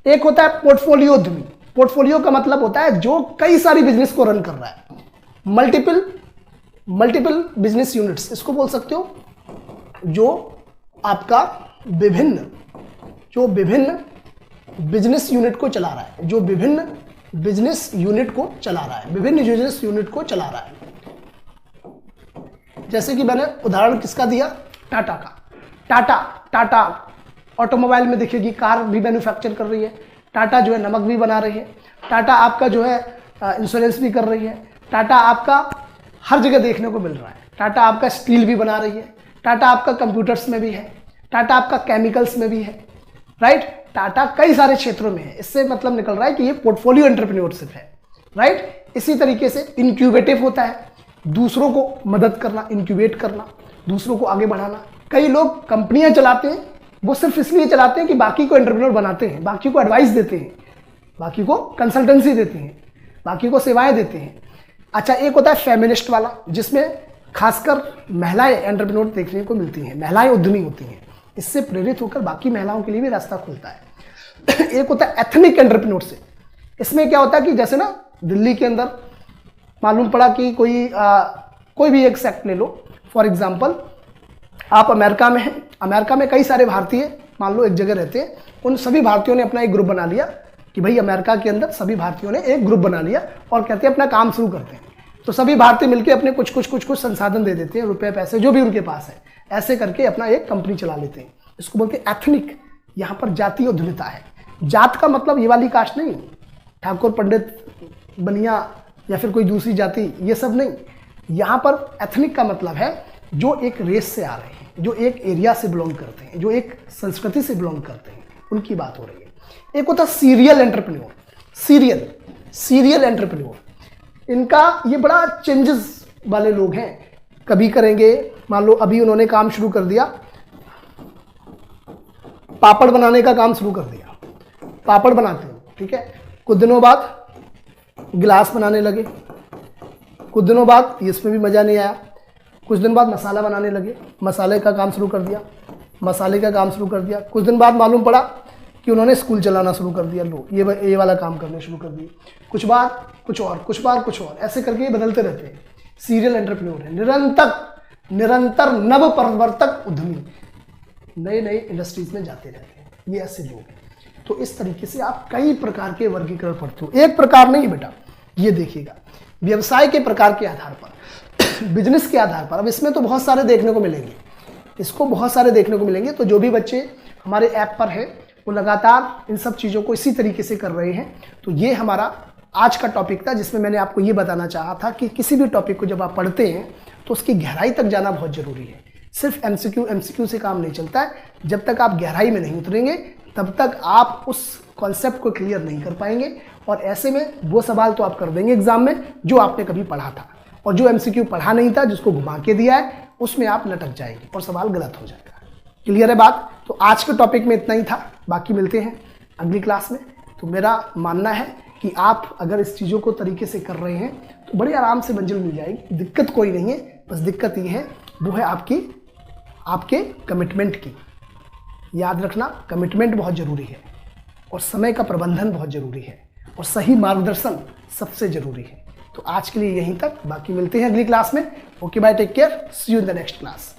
S1: एक होता है पोर्टफोलियो उद्यमी। पोर्टफोलियो का मतलब होता है जो कई सारी बिजनेस को रन कर रहा है, मल्टीपल बिजनेस यूनिट्स इसको बोल सकते हो, जो आपका विभिन्न बिजनेस यूनिट को चला रहा है, विभिन्न बिजनेस यूनिट को चला रहा है। जैसे कि मैंने उदाहरण किसका दिया, टाटा का। टाटा ऑटोमोबाइल में देखिए कि कार भी मैन्युफैक्चर कर रही है, टाटा जो है नमक भी बना रही है, टाटा आपका जो है इंश्योरेंस भी कर रही है, टाटा आपका हर जगह देखने को मिल रहा है, टाटा आपका स्टील भी बना रही है, टाटा आपका कंप्यूटर्स में भी है, टाटा आपका केमिकल्स में भी है, राइट। टाटा कई सारे क्षेत्रों में है। इससे मतलब निकल रहा है कि ये पोर्टफोलियो एंटरप्रेन्योरशिप है, राइट। इसी तरीके से इंक्यूबेटिव होता है, दूसरों को मदद करना, इंक्यूबेट करना, दूसरों को आगे बढ़ाना। कई लोग कंपनियां चलाते हैं, वो सिर्फ इसलिए चलाते हैं कि बाकी को एंटरप्रेन्योर बनाते हैं, बाकी को एडवाइस देते हैं, बाकी को कंसल्टेंसी देते हैं, बाकी को सेवाएं देते हैं। अच्छा, एक होता है फेमिनिस्ट वाला, जिसमें खासकर महिलाएं एंटरप्रेन्योर देखने को मिलती हैं, महिलाएं उद्यमी होती हैं। इससे प्रेरित होकर बाकी महिलाओं के लिए भी रास्ता खुलता है। एक होता है एथनिक एंटरप्रेन्योरशिप। इसमें क्या होता है कि जैसे ना दिल्ली के अंदर मालूम पड़ा कि कोई भी एक सेक्ट ले लो, फॉर एग्जांपल आप अमेरिका में हैं, अमेरिका में कई सारे भारतीय मान लो एक जगह रहते हैं, उन सभी भारतीयों ने अपना एक ग्रुप बना लिया कि भाई अमेरिका के अंदर सभी भारतीयों ने एक ग्रुप बना लिया और कहते हैं अपना काम शुरू करते हैं। तो सभी भारतीय मिलकर अपने कुछ संसाधन दे देते हैं, रुपए पैसे जो भी उनके पास है, ऐसे करके अपना एक कंपनी चला लेते हैं। इसको बोलते हैं एथनिक। यहाँ पर जातीय उद्यमिता है। जात का मतलब ये वाली कास्ट नहीं, ठाकुर पंडित बनिया या फिर कोई दूसरी जाति, ये सब नहीं। यहाँ पर एथनिक का मतलब है जो एक रेस से आ रहे हैं, जो एक एरिया से बिलोंग करते हैं, जो एक संस्कृति से बिलोंग करते हैं, उनकी बात हो रही है। एक होता है सीरियल एंटरप्रेन्योर। सीरियल एंटरप्रेन्योर, इनका ये बड़ा चेंजेस वाले लोग हैं। कभी करेंगे, मान लो अभी उन्होंने काम शुरू कर दिया, पापड़ बनाने का काम शुरू कर दिया, पापड़ बनाते हो, ठीक है। कुछ दिनों बाद गिलास बनाने लगे, कुछ दिनों बाद इसमें भी मज़ा नहीं आया, कुछ दिन बाद मसाला बनाने लगे, मसाले का काम शुरू कर दिया, मसाले का काम शुरू कर दिया। कुछ दिन बाद मालूम पड़ा कि उन्होंने स्कूल चलाना शुरू कर दिया, लो ये वाला काम करने शुरू कर दिए। कुछ बार कुछ और, कुछ बार कुछ और, ऐसे करके ये बदलते रहते हैं। सीरियल एंटरप्रेन्योर है, निरंतर नव परिवर्तक उद्यमी, नए नए इंडस्ट्रीज में जाते रहते हैं, ये ऐसे लोग हैं। तो इस तरीके से आप कई प्रकार के वर्गीकरण पढ़ते हो, एक प्रकार नहीं बेटा, ये देखिएगा व्यवसाय के प्रकार के आधार पर, बिजनेस के आधार पर। अब इसमें तो बहुत सारे देखने को मिलेंगे, इसको बहुत सारे देखने को मिलेंगे। तो जो भी बच्चे हमारे ऐप पर हैं वो लगातार इन सब चीज़ों को इसी तरीके से कर रहे हैं। तो ये हमारा आज का टॉपिक था, जिसमें मैंने आपको ये बताना चाहा था कि किसी भी टॉपिक को जब आप पढ़ते हैं तो उसकी गहराई तक जाना बहुत जरूरी है। सिर्फ एमसीक्यू से काम नहीं चलता है। जब तक आप गहराई में नहीं उतरेंगे तब तक आप उस कॉन्सेप्ट को क्लियर नहीं कर पाएंगे, और ऐसे में वो सवाल तो आप कर देंगे एग्जाम में जो आपने कभी पढ़ा था, और जो एमसीक्यू पढ़ा नहीं था, जिसको घुमा के दिया है, उसमें आप लटक जाएंगे और सवाल गलत हो जाएगा। क्लियर है बात? तो आज के टॉपिक में इतना ही था, बाकी मिलते हैं अगली क्लास में। तो मेरा मानना है कि आप अगर इस चीज़ों को तरीके से कर रहे हैं तो बड़ी आराम से मंजिल मिल जाएगी, दिक्कत कोई नहीं है। बस दिक्कत ये है, वो है आपके कमिटमेंट की। याद रखना, कमिटमेंट बहुत ज़रूरी है, और समय का प्रबंधन बहुत ज़रूरी है, और सही मार्गदर्शन सबसे ज़रूरी है। तो आज के लिए यहीं तक, बाकी मिलते हैं अगली क्लास में। Okay bye, take care, see you in the next class.